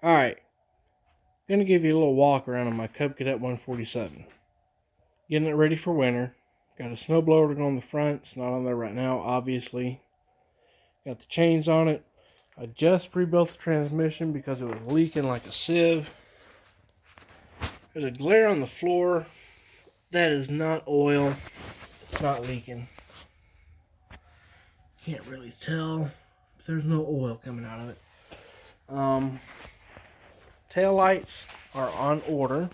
Alright, gonna give you a little walk around on my Cub Cadet 147. Getting it ready for winter. Got a snowblower to go on the front. It's not on there right now, obviously. Got the chains on it. I just rebuilt the transmission because it was leaking like a sieve. There's a glare on the floor. That is not oil. It's not leaking. Can't really tell. But there's no oil coming out of it. Tail lights are on order.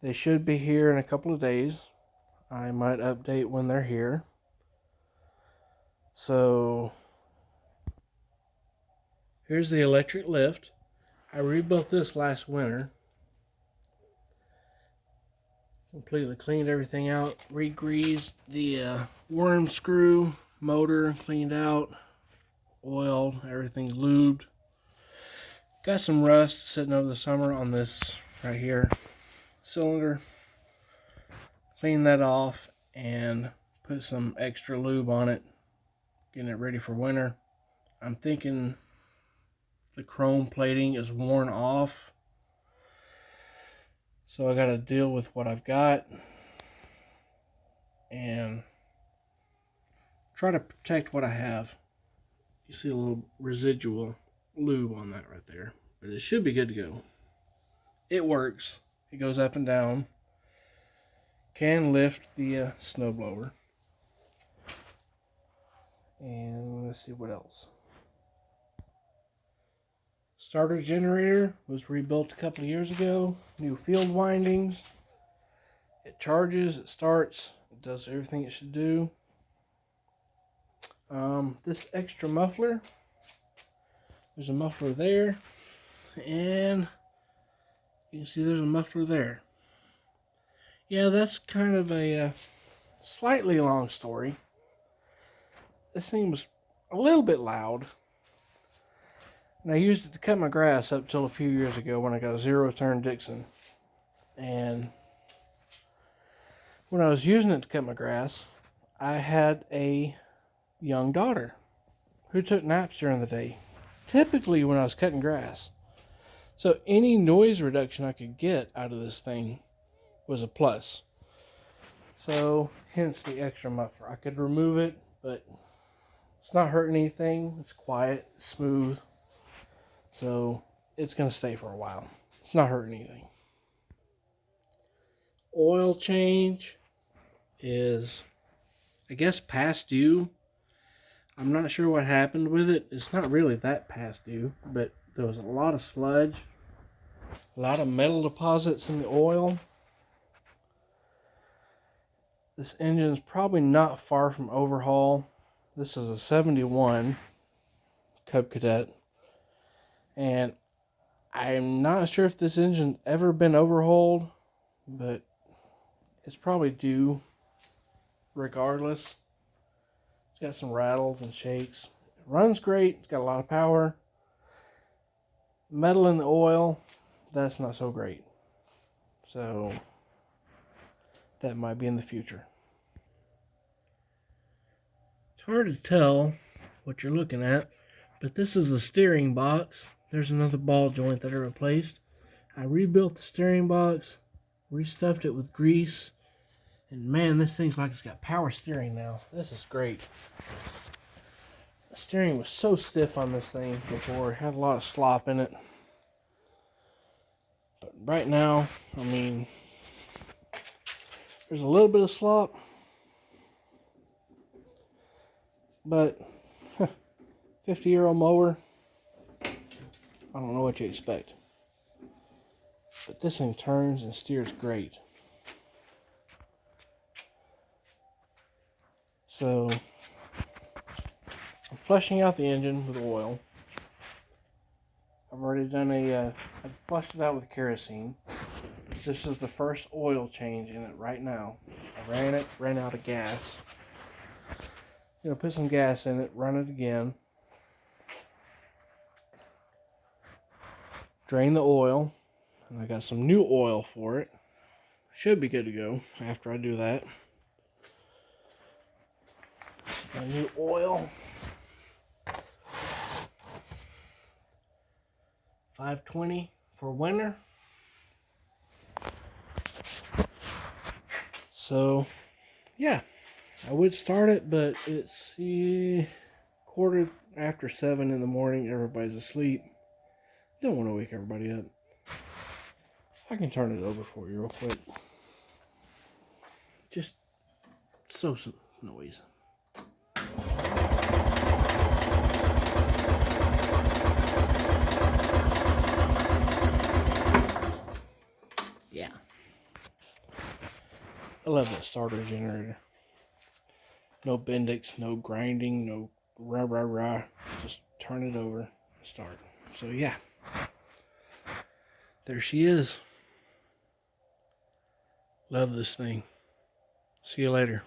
They should be here in a couple of days. I might update when they're here. So here's the electric lift. I rebuilt this last winter. Completely cleaned everything out. Re-greased the worm screw, motor cleaned out, oiled, everything lubed. Got some rust sitting over the summer on this right here cylinder. Cleaned that off and put some extra lube on it, getting it ready for winter. I'm thinking the chrome plating is worn off, so I got to deal with what I've got and try to protect what I have. You see a little residual lube on that right there, but it should be good to go. It works. It goes up and down. Can lift the snowblower. And let's see what else. Starter generator was rebuilt a couple of years ago. New field windings. It charges, it starts, it does everything it should do. This extra muffler, there's a muffler there, and you can see there's a muffler there. Yeah, that's kind of a slightly long story. This thing was a little bit loud, and I used it to cut my grass up till a few years ago when I got a zero-turn Dixon. And when I was using it to cut my grass, I had a young daughter who took naps during the day, typically when I was cutting grass. So any noise reduction I could get out of this thing was a plus. So hence the extra muffler. I could remove it, but it's not hurting anything. It's quiet, it's smooth. So it's going to stay for a while. It's not hurting anything. Oil change is, I guess, past due. I'm not sure what happened with it. It's not really that past due, but there was a lot of sludge, a lot of metal deposits in the oil. This engine is probably not far from overhaul. This is a 71 Cub Cadet, and I'm not sure if this engine's ever been overhauled, but it's probably due regardless. It's got some rattles and shakes. It runs great. It's got a lot of power. Metal in the oil, that's not so great. So that might be in the future. It's hard to tell what you're looking at, but this is the steering box. There's another ball joint that I replaced. I rebuilt the steering box, restuffed it with grease, and man, this thing's like it's got power steering now. This is great. The steering was so stiff on this thing before. It had a lot of slop in it. But right now, I mean, there's a little bit of slop, but 50-year-old mower, I don't know what you expect. But this thing turns and steers great. So I'm flushing out the engine with oil. I've already done I flushed it out with kerosene. This is the first oil change in it right now. I ran out of gas. Put some gas in it, run it again. Drain the oil, and I got some new oil for it. Should be good to go after I do that. Got new oil. 520 for winter. So, yeah, I would start it, but it's 7:15 in the morning. Everybody's asleep. Don't want to wake everybody up. I can turn it over for you real quick. Just some noise. Yeah. I love that starter generator. No Bendix, no grinding, no rah. Just turn it over and start. So yeah. There she is. Love this thing. See you later.